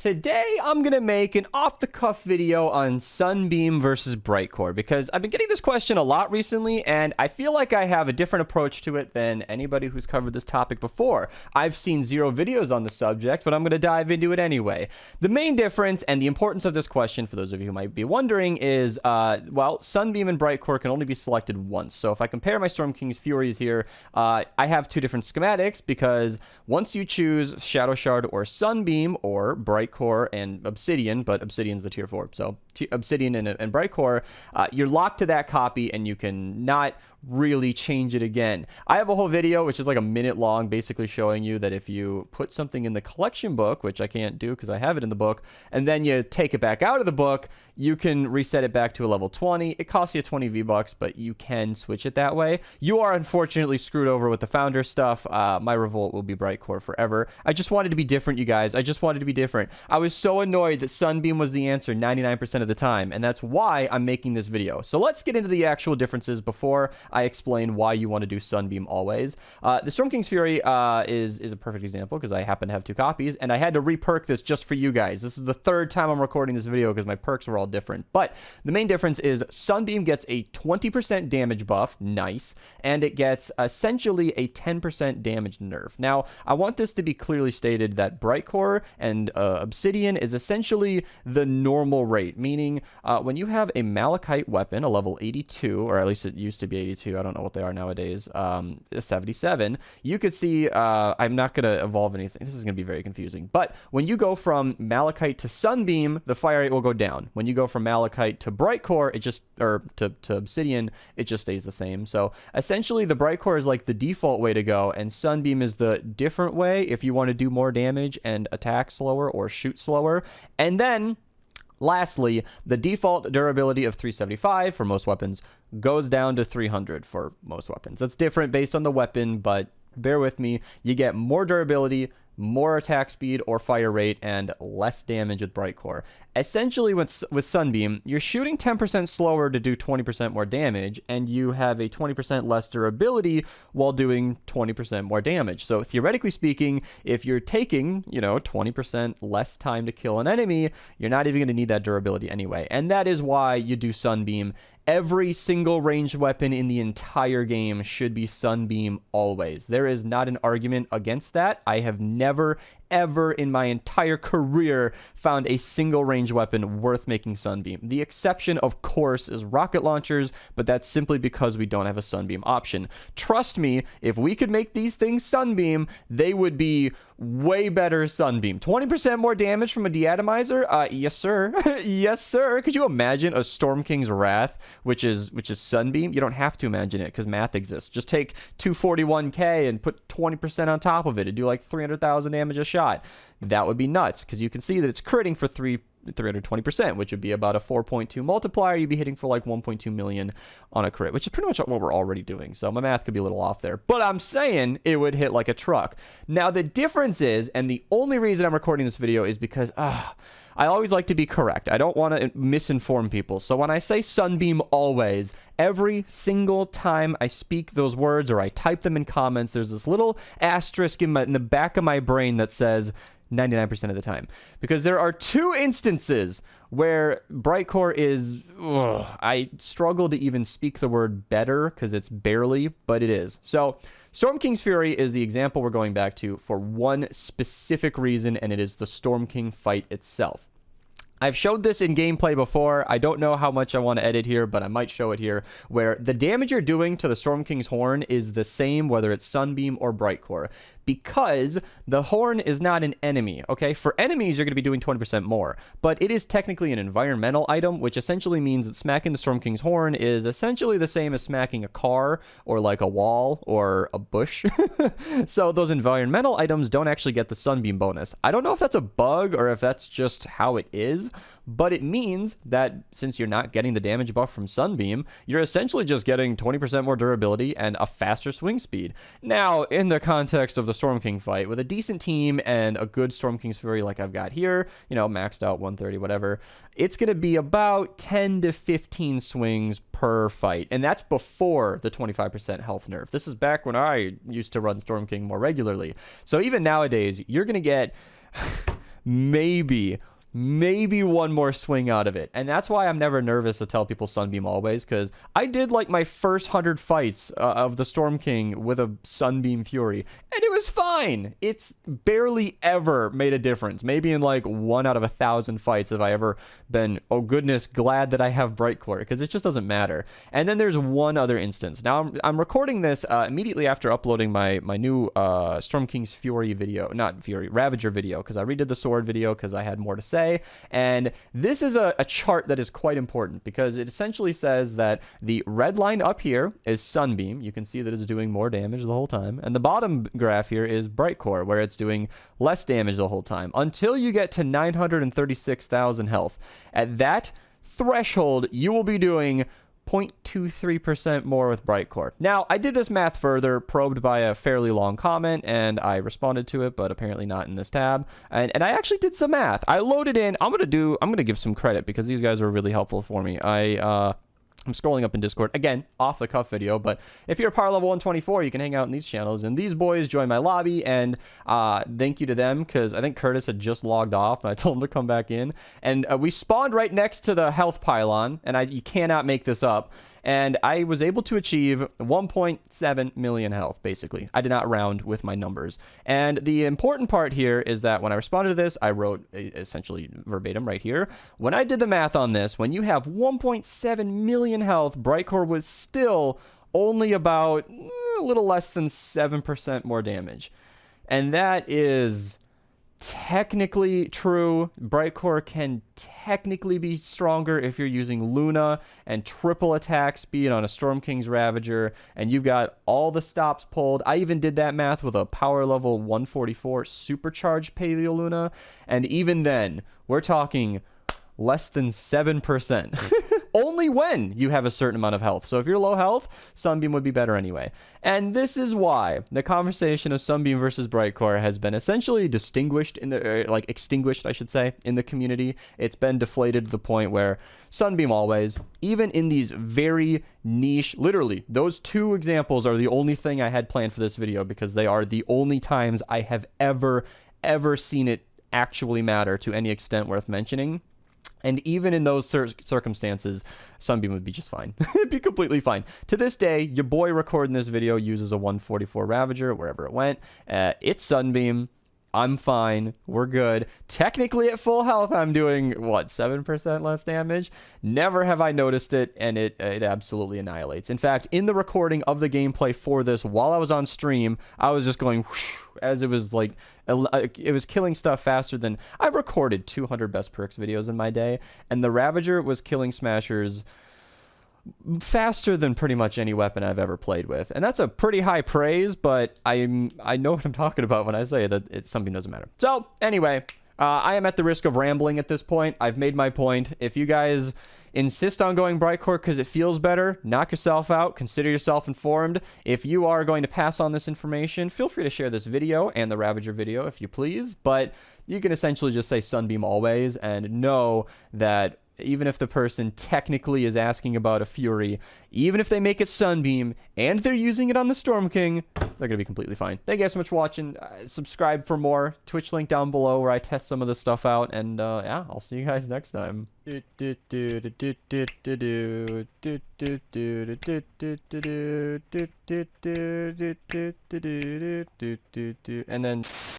Today, I'm going to make an off-the-cuff video on Sunbeam versus Brightcore because I've been getting this question a lot recently, and I feel like I have a different approach to it than anybody who's covered this topic before. I've seen 0 videos on the subject, but I'm going to dive into it anyway. The main difference and the importance of this question, for those of you who might be wondering, is, well, Sunbeam and Brightcore can only be selected once. So if I compare my Storm King's Furies here, I have 2 different schematics because once you choose Shadow Shard or Sunbeam or Brightcore and Obsidian, but Obsidian's the tier 4, so Obsidian and Brightcore, you're locked to that copy and you can not really change it again. I have a whole video which is like a minute long basically showing you that if you put something in the collection book, which I can't do because I have it in the book, and then you take it back out of the book, you can reset it back to a level 20. It costs you 20 V-Bucks, but you can switch it that way. You are unfortunately screwed over with the founder stuff. My revolt will be Brightcore forever. I just wanted to be different, you guys. I just wanted to be different. I was so annoyed that Sunbeam was the answer 99% of the time, and that's why I'm making this video. So let's get into the actual differences before I explain why you want to do Sunbeam always. The Storm King's Fury is a perfect example because I happen to have 2 copies, and I had to re-perk this just for you guys. This is the 3rd time I'm recording this video because my perks were all different. But the main difference is Sunbeam gets a 20% damage buff, nice, and it gets essentially a 10% damage nerf. Now, I want this to be clearly stated that Brightcore and Obsidian is essentially the normal rate, meaning when you have a Malachite weapon, a level 82, or at least it used to be 82, I don't know what they are nowadays, 77, you could see, I'm not going to evolve anything, this is going to be very confusing, but when you go from Malachite to Sunbeam, the fire rate will go down. When you go from Malachite to Brightcore, it just, or to Obsidian, it just stays the same. So essentially the Brightcore is like the default way to go, and Sunbeam is the different way if you want to do more damage and attack slower or shoot slower. And then lastly, the default durability of 375 for most weapons goes down to 300 for most weapons. That's different based on the weapon, but bear with me. You get more durability, more attack speed or fire rate, and less damage with Brightcore. Essentially, with Sunbeam, you're shooting 10% slower to do 20% more damage, and you have a 20% less durability while doing 20% more damage. So theoretically speaking, if you're taking, 20% less time to kill an enemy, you're not even going to need that durability anyway. And that is why you do Sunbeam. Every single ranged weapon in the entire game should be Sunbeam always. There is not an argument against that. I have never, ever in my entire career found a single ranged weapon worth making Sunbeam. The exception, of course, is rocket launchers, but that's simply because we don't have a Sunbeam option. Trust me, if we could make these things Sunbeam, they would be way better Sunbeam. 20% more damage from a deatomizer? Yes, sir. Yes, sir. Could you imagine a Storm King's Wrath, which is Sunbeam? You don't have to imagine it because math exists. Just take 241k and put 20% on top of it and do like 300,000 damage a shot. That would be nuts because you can see that it's critting for 320%, which would be about a 4.2 multiplier. You'd be hitting for like 1.2 million on a crit, which is pretty much what we're already doing. So my math could be a little off there, but I'm saying it would hit like a truck. Now the difference is, and the only reason I'm recording this video is because I always like to be correct. I don't want to misinform people. So when I say Sunbeam always, every single time I speak those words or I type them in comments, there's this little asterisk in the back of my brain that says 99% of the time. Because there are 2 instances where Brightcore is, I struggle to even speak the word better because it's barely, but it is. So Storm King's Fury is the example we're going back to for one specific reason, and it is the Storm King fight itself. I've showed this in gameplay before. I don't know how much I want to edit here, but I might show it here, where the damage you're doing to the Storm King's Horn is the same whether it's Sunbeam or Brightcore, because the horn is not an enemy, okay? For enemies, you're going to be doing 20% more, but it is technically an environmental item, which essentially means that smacking the Storm King's Horn is essentially the same as smacking a car or like a wall or a bush. So those environmental items don't actually get the Sunbeam bonus. I don't know if that's a bug or if that's just how it is, but it means that since you're not getting the damage buff from Sunbeam, you're essentially just getting 20% more durability and a faster swing speed. Now, in the context of the Storm King fight, with a decent team and a good Storm King's Fury like I've got here, maxed out 130, whatever, it's going to be about 10 to 15 swings per fight. And that's before the 25% health nerf. This is back when I used to run Storm King more regularly. So even nowadays, you're going to get maybe one more swing out of it. And that's why I'm never nervous to tell people Sunbeam always, because I did like my first 100 fights of the Storm King with a Sunbeam Fury, and it was fine. It's barely ever made a difference. Maybe in like 1 out of 1,000 fights have I ever been, oh goodness, glad that I have Brightcore, because it just doesn't matter. And then there's one other instance. Now I'm recording this immediately after uploading my new Storm King's Fury video, not Fury, Ravager video, because I redid the sword video because I had more to say. And this is a chart that is quite important, because it essentially says that the red line up here is Sunbeam. You can see that it's doing more damage the whole time. And the bottom graph here is Brightcore, where it's doing less damage the whole time, until you get to 936,000 health. At that threshold, you will be doing 0.23% more with Brightcore. Now, I did this math further, probed by a fairly long comment, and I responded to it, but apparently not in this tab. And I actually did some math. I loaded in. I'm gonna give some credit, because these guys were really helpful for me. I'm scrolling up in Discord, again, off the cuff video, but if you're a power level 124, you can hang out in these channels, and these boys joined my lobby, and thank you to them, because I think Curtis had just logged off, and I told him to come back in, and we spawned right next to the health pylon, and you cannot make this up, and I was able to achieve 1.7 million health, basically. I did not round with my numbers. And the important part here is that when I responded to this, I wrote essentially verbatim right here. When I did the math on this, when you have 1.7 million health, Brightcore was still only about a little less than 7% more damage. And that is technically true. Brightcore can technically be stronger if you're using Luna and triple attack speed on a Storm King's Ravager, and you've got all the stops pulled. I even did that math with a power level 144 supercharged Paleo Luna, and even then, we're talking less than 7%. Only when you have a certain amount of health. So if you're low health, Sunbeam would be better anyway. And this is why the conversation of Sunbeam versus Brightcore has been essentially distinguished in the, extinguished, I should say, in the community. It's been deflated to the point where Sunbeam always, even in these very niche, literally, those two examples are the only thing I had planned for this video, because they are the only times I have ever seen it actually matter to any extent worth mentioning. And even in those circumstances, Sunbeam would be just fine. It'd be completely fine. To this day, your boy recording this video uses a 144 Ravager wherever it went. It's Sunbeam. I'm fine. We're good. Technically, at full health, I'm doing, what, 7% less damage? Never have I noticed it, and it absolutely annihilates. In fact, in the recording of the gameplay for this, while I was on stream, I was just going whoosh, as it was like, it was killing stuff faster than... I've recorded 200 best perks videos in my day, and the Ravager was killing Smashers faster than pretty much any weapon I've ever played with. And that's a pretty high praise, but I know what I'm talking about when I say that something doesn't matter. So, anyway, I am at the risk of rambling at this point. I've made my point. If you guys insist on going Brightcore because it feels better, knock yourself out. Consider yourself informed. If you are going to pass on this information, feel free to share this video and the Ravager video if you please. But you can essentially just say Sunbeam always, and know that even if the person technically is asking about a Fury, even if they make it Sunbeam and they're using it on the Storm King, they're going to be completely fine. Thank you guys so much for watching. Subscribe for more. Twitch link down below where I test some of this stuff out. And yeah, I'll see you guys next time. And then...